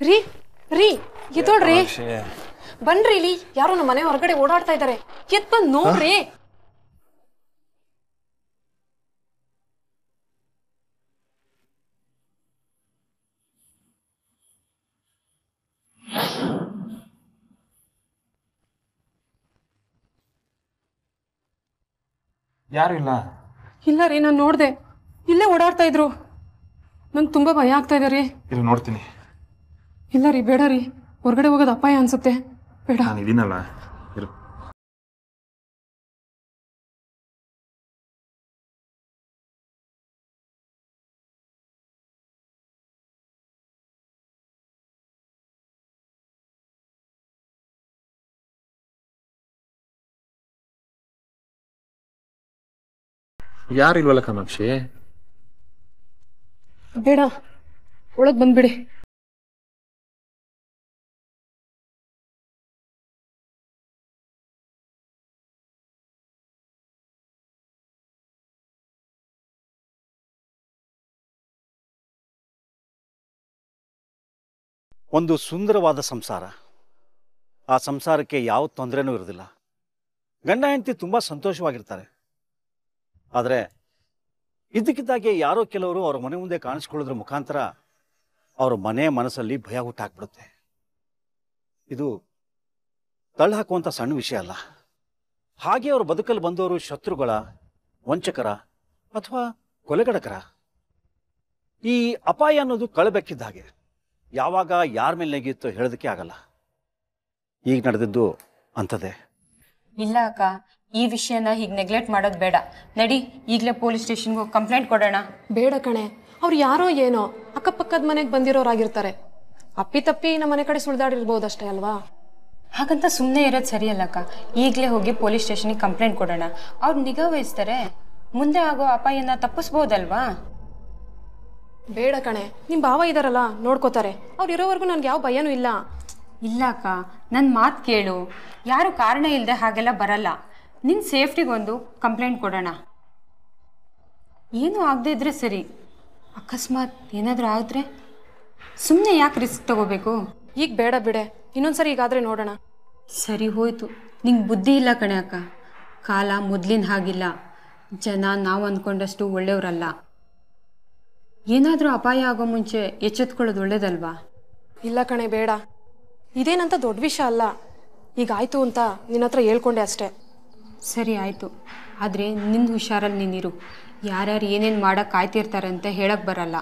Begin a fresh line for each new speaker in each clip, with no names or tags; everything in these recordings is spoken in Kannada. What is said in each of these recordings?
ರೀ ರೀ ಎದ್ದೋಳ್ರಿ. ಬನ್ರಿ ಇಲ್ಲಿ, ಯಾರೋ ನಮ್ಮ ಮನೆ ಹೊರಗಡೆ ಓಡಾಡ್ತಾ ಇದ್ದಾರೆ. ಎದ್ ಬಂದ್ ನೋಡ್ರಿ.
ಯಾರು ಇಲ್ಲ?
ಇಲ್ಲ ರೀ, ನಾನು ನೋಡ್ದೆ, ಇಲ್ಲೇ ಓಡಾಡ್ತಾ ಇದ್ರು. ನಂಗೆ ತುಂಬಾ ಭಯ ಆಗ್ತಾ ಇದೆ ರೀ.
ಇಲ್ಲಿ ನೋಡ್ತೀನಿ.
ಇಲ್ಲ ರೀ, ಬೇಡ ರೀ, ಹೊರಗಡೆ ಹೋಗೋದು ಅಪಾಯ ಅನ್ಸುತ್ತೆ, ಬೇಡ.
ನಾನು ಇದೀನಲ್ಲ, ಇರು. ಯಾರಿಲ್ವಲ್ಲ ಕಾಮಾಕ್ಷಿ?
ಬೇಡ, ಒಳಗ್ ಬಂದ್ಬಿಡಿ.
ಒಂದು ಸುಂದರವಾದ ಸಂಸಾರ. ಆ ಸಂಸಾರಕ್ಕೆ ಯಾವ ತೊಂದರೆನೂ ಇರೋದಿಲ್ಲ. ಗಂಡ ಹೆಂಡತಿ ತುಂಬ ಸಂತೋಷವಾಗಿರ್ತಾರೆ. ಆದರೆ ಇದ್ದಕ್ಕಿದ್ದಾಗೆ ಯಾರೋ ಕೆಲವರು ಅವ್ರ ಮನೆ ಮುಂದೆ ಕಾಣಿಸ್ಕೊಳ್ಳೋದ್ರ ಮುಖಾಂತರ ಅವ್ರ ಮನೆ ಮನಸ್ಸಲ್ಲಿ ಭಯ ಹುಟ್ಟಾಕ್ಬಿಡುತ್ತೆ. ಇದು ತಳ್ಳಿ ಹಾಕುವಂಥ ಸಣ್ಣ ವಿಷಯ ಅಲ್ಲ. ಹಾಗೆ ಅವ್ರ ಬದುಕಲ್ಲಿ ಬಂದವರು ಶತ್ರುಗಳ, ವಂಚಕರ ಅಥವಾ ಕೊಲೆಗಡಕರ? ಈ ಅಪಾಯ ಅನ್ನೋದು ಕಳಬೇಕಿದ್ದ ಹಾಗೆ, ಯಾವಾಗ ಯಾರ ಮೇಲೆ ನೆಗೆಯುತ್ತೋ ಹೇಳೋದಕ್ಕೆ ಆಗಲ್ಲ. ಈಗ ನಡೆದಿದ್ದು ಅಂಥದ್ದೇ.
ಇಲ್ಲ ಅಕ್ಕ, ಈ ವಿಷಯನ ಹೀಗೆ ನೆಗ್ಲೆಕ್ಟ್ ಮಾಡೋದು ಬೇಡ. ನಡಿ, ಈಗಲೇ ಪೊಲೀಸ್ ಸ್ಟೇಷನ್ಗೆ ಹೋಗಿ ಕಂಪ್ಲೇಂಟ್ ಕೊಡೋಣ.
ಬೇಡ ಕಣೆ, ಅವ್ರು ಯಾರೋ ಏನೋ ಅಕ್ಕಪಕ್ಕದ ಮನೆಗೆ ಬಂದಿರೋರಾಗಿರ್ತಾರೆ. ಅಪ್ಪಿತಪ್ಪಿ ನಮ್ಮ ಮನೆ ಕಡೆ ಸುಳ್ದಾಡಿರ್ಬೋದಷ್ಟೇ ಅಲ್ವಾ?
ಹಾಗಂತ ಸುಮ್ಮನೆ ಇರೋದು ಸರಿಯಲ್ಲ ಅಕ್ಕ. ಈಗಲೇ ಹೋಗಿ ಪೊಲೀಸ್ ಸ್ಟೇಷನ್ಗೆ ಕಂಪ್ಲೇಂಟ್ ಕೊಡೋಣ. ಅವ್ರು ನಿಗಾ ವಹಿಸ್ತಾರೆ, ಮುಂದೆ ಆಗೋ ಅಪಾಯನ ತಪ್ಪಿಸ್ಬೋದಲ್ವಾ?
ಬೇಡ ಕಣೆ, ನಿಮ್ಮ ಭಾವ ಇದಾರಲ್ಲ, ನೋಡ್ಕೋತಾರೆ. ಅವ್ರು ಇರೋವರೆಗೂ ನನ್ಗೆ ಯಾವ ಭಯನೂ ಇಲ್ಲ.
ಇಲ್ಲ ಅಕ್ಕ, ನನ್ನ ಮಾತು ಕೇಳು. ಯಾರು ಕಾರಣ ಇಲ್ಲದೆ ಹಾಗೆಲ್ಲ ಬರಲ್ಲ. ನಿನ್ನ ಸೇಫ್ಟಿಗೊಂದು ಕಂಪ್ಲೇಂಟ್ ಕೊಡೋಣ. ಏನೂ ಆಗದೆ ಇದ್ರೆ ಸರಿ, ಅಕಸ್ಮಾತ್ ಏನಾದರೂ ಆಗಿದ್ರೆ ಸುಮ್ಮನೆ ಯಾಕೆ ರಿಸ್ಕ್ ತಗೋಬೇಕು?
ಈಗ ಬೇಡ ಬಿಡೆ, ಇನ್ನೊಂದ್ಸರಿ ಈಗಾದರೆ ನೋಡೋಣ.
ಸರಿ ಹೋಯ್ತು. ನಿಂಗೆ ಬುದ್ಧಿ ಇಲ್ಲ ಕಣೆ ಅಕ್ಕ. ಕಾಲ ಮೊದಲಿನ ಹಾಗಿಲ್ಲ. ಜನ ನಾವು ಅಂದ್ಕೊಂಡಷ್ಟು ಒಳ್ಳೆಯವರಲ್ಲ. ಏನಾದರೂ ಅಪಾಯ ಆಗೋ ಮುಂಚೆ ಎಚ್ಚೆತ್ಕೊಳ್ಳೋದು ಒಳ್ಳೇದಲ್ವಾ?
ಇಲ್ಲ ಕಣೆ, ಬೇಡ. ಇದೇನಂತ ದೊಡ್ಡ ವಿಷಯ ಅಲ್ಲ. ಈಗ ಆಯಿತು ಅಂತ ನಿನ್ನ ಹತ್ರ ಹೇಳ್ಕೊಂಡೆ ಅಷ್ಟೇ.
ಸರಿ ಆಯಿತು, ಆದರೆ ನಿಂದು ಹುಷಾರಲ್ಲಿ ನೀನಿರು. ಯಾರ್ಯಾರು ಏನೇನು ಮಾಡೋಕ್ಕೆ ಕಾಯ್ತಿರ್ತಾರೆ ಅಂತ ಹೇಳಕ್ಕೆ ಬರಲ್ಲ.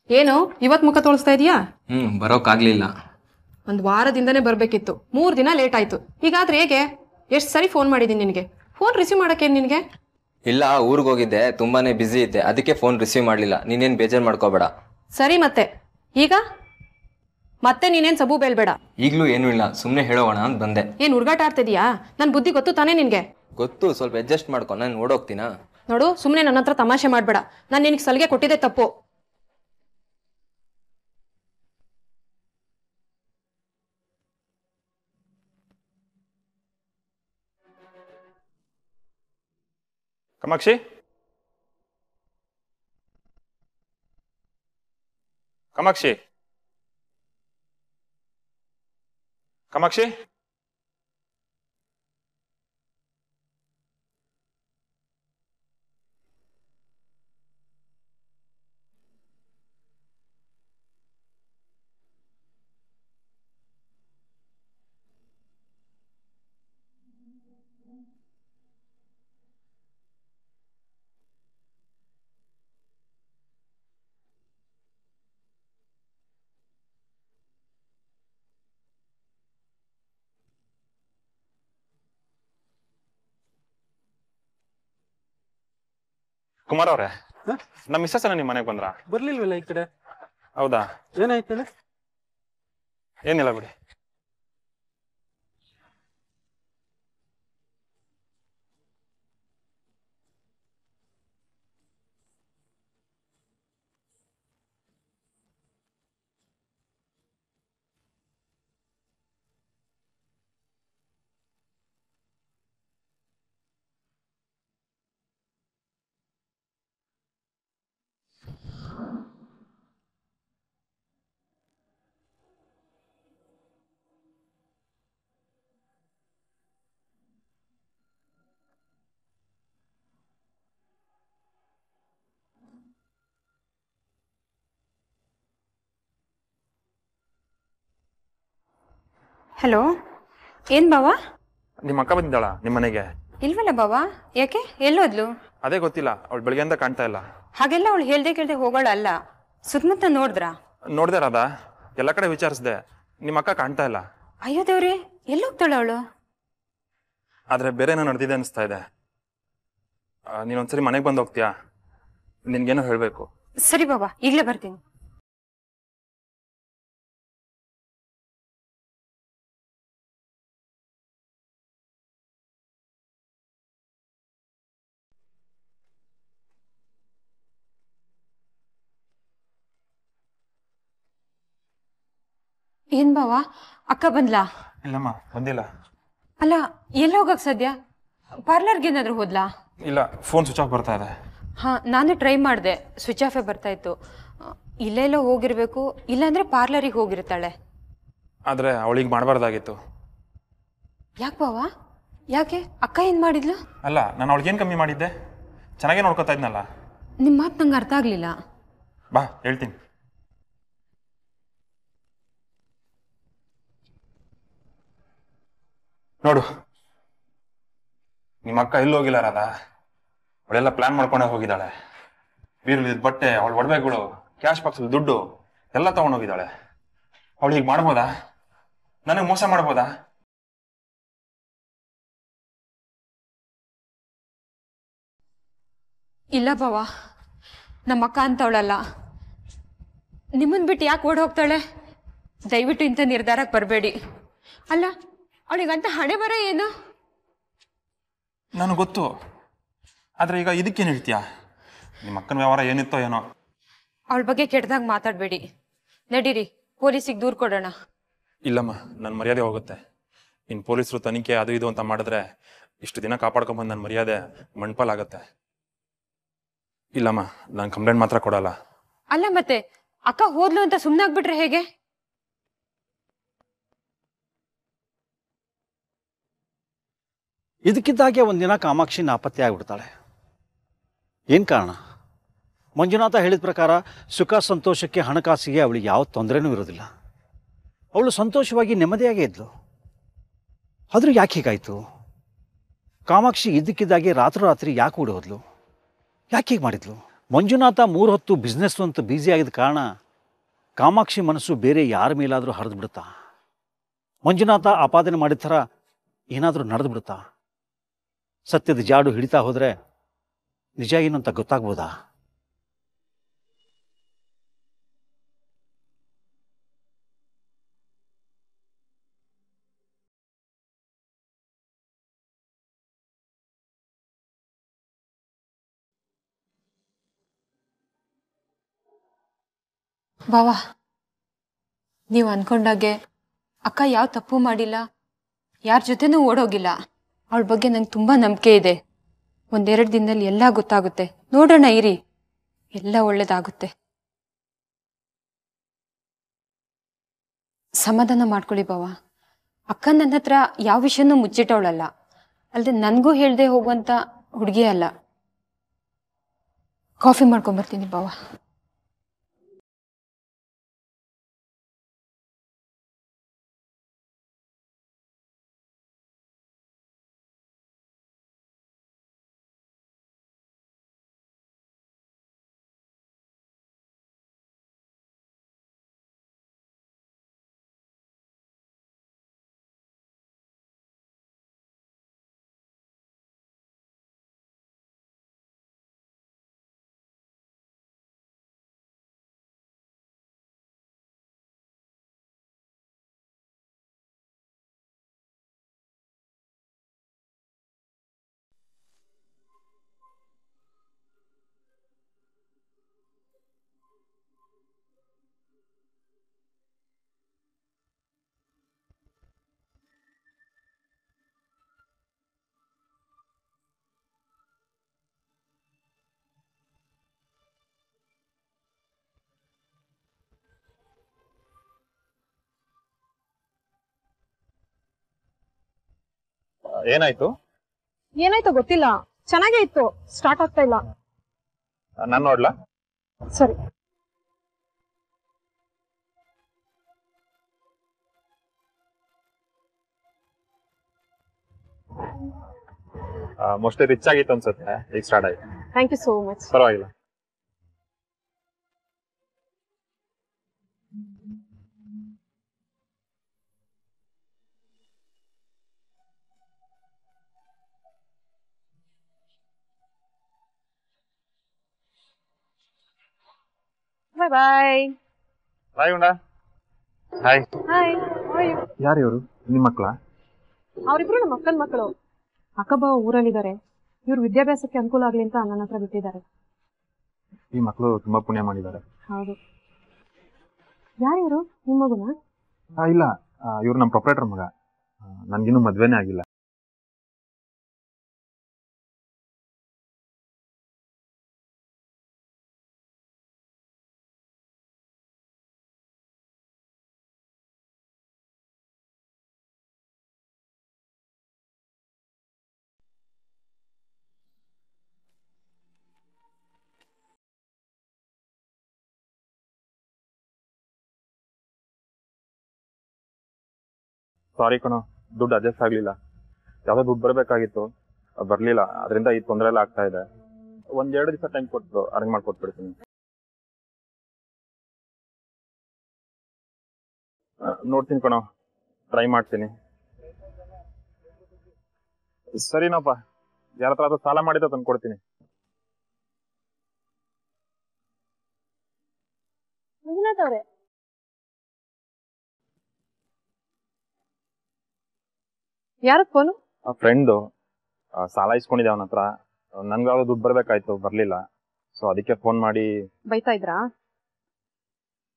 ಏನು ಇವತ್ತು ಮುಖ ತೋರಿಸ್ತಾ ಇದೀಯಾ?
ಬರೋಕ್ಕಾಗ್ಲಿಲ್ಲ.
ಒಂದು ವಾರದಿಂದನೇ ಬರಬೇಕಿತ್ತು, 3 ದಿನ ಲೇಟ್ ಆಯ್ತು. ಹೀಗಾದ್ರೆ ಹೇಗೆ? ಎಷ್ಟು ಸರಿ ಫೋನ್ ಮಾಡಿದ್ದೀನಿ ನಿನಗೆ, ಫೋನ್ ರಿಸೀವ್ ಮಾಡೋಕ್ಕೇನು ನಿನಗೆ?
ಇಲ್ಲ, ಊರಿಗೆ ಹೋಗಿದ್ದೆ, ತುಂಬಾನೇ ಬ್ಯುಸಿ ಇದ್ದೆ, ಅದಕ್ಕೆ ಫೋನ್ ರಿಸೀವ್ ಮಾಡಲಿಲ್ಲ. ನೀನೇನು ಬೇಜಾರು ಮಾಡ್ಕೋಬೇಡ.
ಸರಿ, ಈಗ ಮತ್ತೆ ನೀನೇನು ಸಬೂ ಬೇಡ.
ಈಗಲೂ ಏನೂ ಇಲ್ಲ, ಸುಮ್ಮನೆ ಹೇಳೋಣ ಅಂತ ಬಂದೆ.
ಏನು ಹುಡುಗಾಟ ಆಡ್ತಿದೀಯಾ? ನನ್ನ ಬುದ್ಧಿ ಗೊತ್ತು ತಾನೇ ನಿನಗೆ?
ಗೊತ್ತು, ಸ್ವಲ್ಪ ಅಡ್ಜಸ್ಟ್ ಮಾಡ್ಕೊ, ನಾನು ಓಡೋಗ್ತೀನಾ?
ನೋಡು, ಸುಮ್ಮನೆ ನನ್ನ ಹತ್ರ ತಮಾಷೆ ಮಾಡಬೇಡ. ನಾನು ನಿನಗೆ ಸಲಿಗೆ ಕೊಟ್ಟಿದ್ದೆ ತಪ್ಪು.
ಕಾಮಾಕ್ಷಿ, ಕಾಮಾಕ್ಷಿ, ಕಾಮಾಕ್ಷಿ, ಕುಮಾರ್ ಅವ್ರೆ, ನಮ್ಮ ಮಿಸ್ಸಸ್ ನಿಮ್ಮ ಮನೆಗೆ ಬಂದ್ರ?
ಬರ್ಲಿಲ್ವಲ್ಲ ಈ ಕಡೆ.
ಹೌದಾ?
ಏನಾಯ್ತೇಳಿ?
ಏನಿಲ್ಲ ಬಿಡಿ.
ಹಲೋ, ಏನು ಬಾವ?
ನಿಮ್ಮ ಅಕ್ಕ ಬಂದಿದ್ದಾಳ ನಿಮ್ಮ ಮನೆಗೆ?
ಇಲ್ವಲ್ಲ ಬಾವ, ಯಾಕೆ? ಎಲ್ಲೋದ್ಲು?
ಅದೇ ಗೊತ್ತಿಲ್ಲ, ಅವಳು ಬೆಳಗ್ಗೆಯಿಂದ ಕಾಣ್ತಾ ಇಲ್ಲ.
ಹಾಗೆಲ್ಲ ಅವಳು ಹೇಳ್ದೆ ಕೇಳ್ದೆ ಹೋಗೋಳಲ್ಲ. ಸುತ್ತಮುತ್ತ ನೋಡಿದ್ರಾ?
ನೋಡ್ದೆ ರಾಧಾ, ಎಲ್ಲ ಕಡೆ ವಿಚಾರಿಸ್ದೆ, ನಿಮ್ಮ ಅಕ್ಕ ಕಾಣ್ತಾ ಇಲ್ಲ.
ಅಯ್ಯೋ ದೇವ್ರಿ, ಎಲ್ಲೋಗ್ತಾಳ ಅವಳು?
ಆದ್ರೆ ಬೇರೆ ಏನೋ ನಡೆದಿದೆ ಅನಿಸ್ತಾ ಇದೆ. ನೀನೊಂದ್ಸರಿ ಮನೆಗೆ ಬಂದು ಹೋಗ್ತೀಯಾ? ನಿನ್ಗೇನೋ ಹೇಳ್ಬೇಕು.
ಸರಿ ಬಾಬಾ, ಈಗಲೇ ಬರ್ತೀನಿ. ಏನ್ ಬಾವ, ಅಕ್ಕ ಬಂದ್ಲಾ?
ಇಲ್ಲಮ್ಮ, ಬಂದಿಲ್ಲ.
ಅಲ್ಲ, ಎಲ್ಲಿ ಹೋಗಕ್ ಸದ್ಯ? ಪಾರ್ಲರ್ಗೆ ಏನಾದ್ರು ಹೋದ್ಲಾ?
ಇಲ್ಲ, ಫೋನ್ ಸ್ವಿಚ್ ಆಫ್ ಬರ್ತಾ ಇದೆ.
ಹಾ, ನಾನು ಟ್ರೈ ಮಾಡಿದೆ, ಸ್ವಿಚ್ ಆಫೇ ಬರ್ತಾ ಇತ್ತು. ಇಲ್ಲೆಲ್ಲೋ ಹೋಗಿರ್ಬೇಕು, ಇಲ್ಲಾಂದ್ರೆ ಪಾರ್ಲರಿಗೆ ಹೋಗಿರ್ತಾಳೆ.
ಆದ್ರೆ ಅವಳಿಗೆ ಮಾಡಬಾರ್ದಾಗಿತ್ತು.
ಯಾಕೆ ಬಾವ? ಯಾಕೆ? ಅಕ್ಕ ಏನ್ ಮಾಡಿದ್ಲು?
ಅಲ್ಲ, ನಾನು ಅವಳಿಗೇನು ಕಮ್ಮಿ ಮಾಡಿದ್ದೆ? ಚೆನ್ನಾಗೇ ನೋಡ್ಕೊತಾ ಇದ್ನಲ್ಲ.
ನಿಮ್ಮ ಮಾತು ನಂಗೆ ಅರ್ಥ ಆಗ್ಲಿಲ್ಲ.
ಬಾ ಹೇಳ್ತೀನಿ. ನೋಡು, ನಿಮ್ಮ ಅಕ್ಕ ಎಲ್ಲೂ ಹೋಗಿಲ್ಲ ರಾಧಾ. ಅವಳೆಲ್ಲ ಪ್ಲಾನ್ ಮಾಡ್ಕೊಂಡೆ ಹೋಗಿದ್ದಾಳೆ. ಬೀರ್ಲಿದ್ ಬಟ್ಟೆ, ಅವಳ ಒಡವೆಗಳು, ಕ್ಯಾಶ್ ಬಾಕ್ಸ್ ದುಡ್ಡು ಎಲ್ಲ ತಗೊಂಡೋಗಿದ್ದಾಳೆ. ಅವಳು ಹೀಗೆ ಮಾಡ್ಬೋದಾ? ನನಗೆ ಮೋಸ ಮಾಡ್ಬೋದಾ?
ಇಲ್ಲ ಬಾವ, ನಮ್ಮ ಅಕ್ಕ ಅಂತವಳಲ್ಲ. ನಿಮ್ಮನ್ ಬಿಟ್ಟು ಯಾಕೆ ಓಡ್ ಹೋಗ್ತಾಳೆ? ದಯವಿಟ್ಟು ಇಂಥ ನಿರ್ಧಾರಕ್ಕೆ ಬರಬೇಡಿ. ಅಲ್ಲ, ಅವಳಿಗಂತ ಹಣೆ ಬರ ಏನು?
ನನಗೆ ಗೊತ್ತು, ಆದ್ರೆ ಈಗ ಇದಕ್ಕೇನು ಹೇಳ್ತೀಯಾ? ನಿಮ್ಮ ಅಕ್ಕನ ವ್ಯವಹಾರ ಏನಿತ್ತೋ ಏನೋ.
ಅವಳ ಬಗ್ಗೆ ಕೆಟ್ಟದಾಗ ಮಾತಾಡಬೇಡಿ. ನಡೀರಿ, ಪೊಲೀಸಿಗೆ ದೂರು ಕೊಡೋಣ.
ಇಲ್ಲಮ್ಮ, ನನ್ನ ಮರ್ಯಾದೆ ಹೋಗುತ್ತೆ. ಇನ್ನು ಪೊಲೀಸರು ತನಿಖೆ ಅದು ಇದು ಅಂತ ಮಾಡಿದ್ರೆ ಇಷ್ಟು ದಿನ ಕಾಪಾಡ್ಕೊಂಬಂದು ನನ್ನ ಮರ್ಯಾದೆ ಮಣ್ಪಾಲಾಗತ್ತೆ. ಇಲ್ಲಮ್ಮ, ನಾನು ಕಂಪ್ಲೇಂಟ್ ಮಾತ್ರ ಕೊಡಲ್ಲ.
ಅಲ್ಲ ಮತ್ತೆ ಅಕ್ಕ ಹೋದ್ಲು ಅಂತ ಸುಮ್ಮನಾಗ್ಬಿಟ್ರೆ ಹೇಗೆ?
ಇದಕ್ಕಿದ್ದಾಗೆ ಒಂದಿನ ಕಾಮಾಕ್ಷಿ ನಾಪತ್ತೆ ಆಗಿಬಿಡ್ತಾಳೆ. ಏನು ಕಾರಣ? ಮಂಜುನಾಥ ಹೇಳಿದ ಪ್ರಕಾರ ಸುಖ ಸಂತೋಷಕ್ಕೆ, ಹಣಕಾಸಿಗೆ ಅವಳಿಗೆ ಯಾವ ತೊಂದರೆನೂ ಇರೋದಿಲ್ಲ. ಅವಳು ಸಂತೋಷವಾಗಿ ನೆಮ್ಮದಿಯಾಗೇ ಇದ್ಲು. ಆದರೂ ಯಾಕೆ ಹೀಗಾಯಿತು? ಕಾಮಾಕ್ಷಿ ಇದ್ದಕ್ಕಿದ್ದಾಗೆ ರಾತ್ರೋರಾತ್ರಿ ಯಾಕೆ ಓಡಿ ಹೋದ್ಲು? ಯಾಕೆ ಹೀಗೆ ಮಾಡಿದ್ಲು? ಮಂಜುನಾಥ 3 ಹೊತ್ತು ಬಿಸ್ನೆಸ್ ಅಂತ ಬ್ಯುಸಿ ಆಗಿದ್ದ ಕಾರಣ ಕಾಮಾಕ್ಷಿ ಮನಸ್ಸು ಬೇರೆ ಯಾರ ಮೇಲಾದರೂ ಹರಿದು ಬಿಡುತ್ತಾ? ಮಂಜುನಾಥ ಆಪಾದನೆ ಮಾಡಿದ ಥರ ಏನಾದರೂ ನಡೆದು ಬಿಡುತ್ತಾ? ಸತ್ಯದ ಜಾಡು ಹಿಡಿತಾ ಹೋದರೆ ನಿಜ ಏನು ಅಂತ ಗೊತ್ತಾಗ್ಬೋದಾ?
ಬಾವಾ, ನೀವು ಅನ್ಕೊಂಡಾಗೆ ಅಕ್ಕ ಯಾವ ತಪ್ಪು ಮಾಡಿಲ್ಲ, ಯಾರ ಜೊತೆನೂ ಓಡೋಗಿಲ್ಲ. ಅವಳ ಬಗ್ಗೆ ನಂಗೆ ತುಂಬ ನಂಬಿಕೆ ಇದೆ. 1-2 ದಿನದಲ್ಲಿ ಎಲ್ಲ ಗೊತ್ತಾಗುತ್ತೆ. ನೋಡೋಣ ಇರಿ, ಎಲ್ಲ ಒಳ್ಳೇದಾಗುತ್ತೆ. ಸಮಾಧಾನ ಮಾಡ್ಕೊಳ್ಳಿ ಬಾವ. ಅಕ್ಕ ನನ್ನ ಹತ್ರ ಯಾವ ವಿಷಯನೂ ಮುಚ್ಚಿಟ್ಟವಳಲ್ಲ. ಅಲ್ಲದೆ ನನಗೂ ಹೇಳ್ದೆ ಹೋಗುವಂಥ ಹುಡುಗಿ ಅಲ್ಲ. ಕಾಫಿ ಮಾಡ್ಕೊಂಬರ್ತೀನಿ ಬಾವ.
ಏನಾಯ್ತು?
ಏನಾಯ್ತೋ ಗೊತ್ತಿಲ್ಲ, ಚೆನ್ನಾಗೇ ಇತ್ತು, ಸ್ಟಾರ್ಟ್ ಆಗ್ತಾ ಇಲ್ಲ.
ನಾನು ನೋಡ್ಲಾ?
ಸರಿ.
ಮೋಸ್ಟ್ಲಿ ರಿಚ್ ಆಗಿತ್ತು ಅನ್ಸುತ್ತೆ, ಈಗ ಸ್ಟಾರ್ಟ್ ಆಯ್ತು.
Thank you so much.
ಪರವಾಗಿಲ್ಲ.
Bye bye.
ಬಾಯ್ ಗುಂಡ. ಹಾಯ್.
ಹಾಯ್.
ಯಾರು ಇವರು? ನಿಮ್ಮ ಮಕ್ಕಳ?
ಅವರಿಬ್ರು ನಮ್ಮ ಅಕ್ಕನ ಮಕ್ಕಳು. ಅಕ್ಕಬಾವ ಊರಲ್ಲಿದ್ದಾರೆ. ಇವ್ರ ವಿದ್ಯಾಭ್ಯಾಸಕ್ಕೆ ಅನುಕೂಲ ಆಗ್ಲಿ ಅಂತ ನನ್ನ ಹತ್ರ ಬಿಟ್ಟಿದ್ದಾರೆ.
ಈ ಮಕ್ಕಳು ತುಂಬಾ ಪುಣ್ಯ ಮಾಡಿದ್ದಾರೆ.
ಹೌದು. ಯಾರು ನಿಮ್ಮ ಮಗುನ?
ಇಲ್ಲ, ಇವ್ರು ನಮ್ಮ ಪ್ರೊಪ್ರೈಟರ್ ಮಗ. ನನ್ಗಿನ್ನೂ ಮದ್ವೆನೇ ಆಗಿಲ್ಲ. ಸಾರಿ ಕಣೋ, ದುಡ್ಡು ಅಡ್ಜಸ್ಟ್ ಆಗ್ಲಿಲ್ಲ. ಯಾವ್ದೋ ದುಡ್ಡು ಬರಬೇಕಾಗಿತ್ತು, ಬರ್ಲಿಲ್ಲ. ಅದರಿಂದ ಈ ತೊಂದರೆ ಎಲ್ಲ ಆಗ್ತಾ ಇದೆ. 1-2 ದಿವಸ ಟೈಮ್ ಕೊಟ್ಟು ಅರೇಂಜ್ ಮಾಡ್ಕೊಟ್ಬಿಡ್ತೀನಿ. ನೋಡ್ತೀನಿ ಕಣೋ, ಟ್ರೈ ಮಾಡ್ತೀನಿ. ಸರಿನಪ್ಪ, ಯಾರ ಹತ್ರ ಸಾಲ ಮಾಡಿದ ತಂದು ಕೊಡ್ತೀನಿ.
ಮಂಜುನಾಥ್ ಅವ್ರೆ, ಯಾರ ಫೋನು?
ಫ್ರೆಂಡು ಸಾಲ ಇಸ್ಕೊಂಡಿದ್ದೆ ಅವನ ಹತ್ರ. ನನ್ಗೆ ಯಾವ್ದೋ ದುಡ್ಡು ಬರ್ಬೇಕಾಯ್ತು, ಬರ್ಲಿಲ್ಲ. ಸೊ ಅದಕ್ಕೆ ಫೋನ್ ಮಾಡಿ
ಬೈತಾ ಇದ್ರಾ?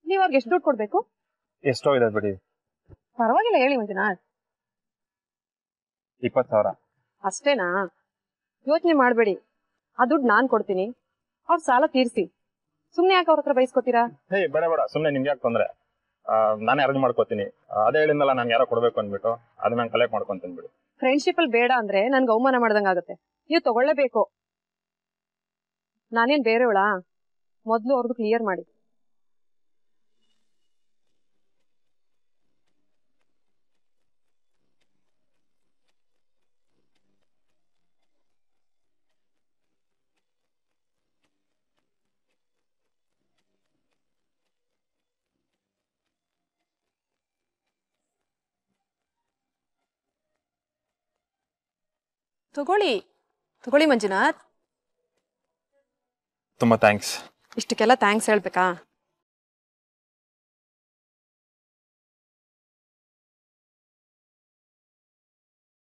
ನೀವ್ ಅವ್ರಿಗೆ ಎಷ್ಟು ದುಡ್ಡು ಕೊಡ್ಬೇಕು?
ಎಷ್ಟೋ ಇದೆ ಬಿಡಿ.
ಪರವಾಗಿಲ್ಲ, ಹೇಳಿ ಮಂಜುನಾಥ್.
20,000.
ಅಷ್ಟೇನಾ? ಯೋಚನೆ ಮಾಡ್ಬೇಡಿ, ಆ ದುಡ್ಡು ನಾನ್ ಕೊಡ್ತೀನಿ. ಅವ್ರ ಸಾಲ ತೀರ್ಸಿ. ಸುಮ್ನೆ ಯಾಕೆ ಅವ್ರ ಹತ್ರ ಬೈಸ್ಕೊತೀರಾ?
ಹೇ ಬೇಡ ಬೇಡ, ಸುಮ್ನೆ ನಿಮ್ಗೆ ಯಾಕೆ ತೊಂದ್ರೆ? ನಾನೇ ಅರೇಂಜ್ ಮಾಡ್ಕೋತೀನಿ. ಅದೇ ಹೇಳಿದ್ನಲ್ಲ, ನಾನು ಯಾರೋ ಕೊಡ್ಬೇಕು ಅಂದ್ಬಿಟ್ಟು, ಅದನ್ನ ನಾನು ಕಲೆಕ್ಟ್ ಮಾಡ್ಕೊಂತೀನಿ ಬಿಡಿ.
ಫ್ರೆಂಡ್ಶಿಪ್ ಅಲ್ಲಿ ಬೇಡ ಅಂದ್ರೆ ನನ್ಗೆ ಅವಮಾನ ಮಾಡ್ದಂಗ ಆಗುತ್ತೆ. ನೀವು ತಗೊಳ್ಳೇಬೇಕು. ನಾನೇನ್ ಬೇರೆವಳಾ? ಮೊದ್ಲು ಅವ್ರದ್ದು ಕ್ಲಿಯರ್ ಮಾಡಿ. ತಗೊಳ್ಳಿ ಮಂಜುನಾಥ್.
ತುಂಬಾ ಥ್ಯಾಂಕ್ಸ್.
ಇಷ್ಟಕ್ಕೆಲ್ಲ ಥ್ಯಾಂಕ್ಸ್ ಹೇಳ್ಬೇಕಾ?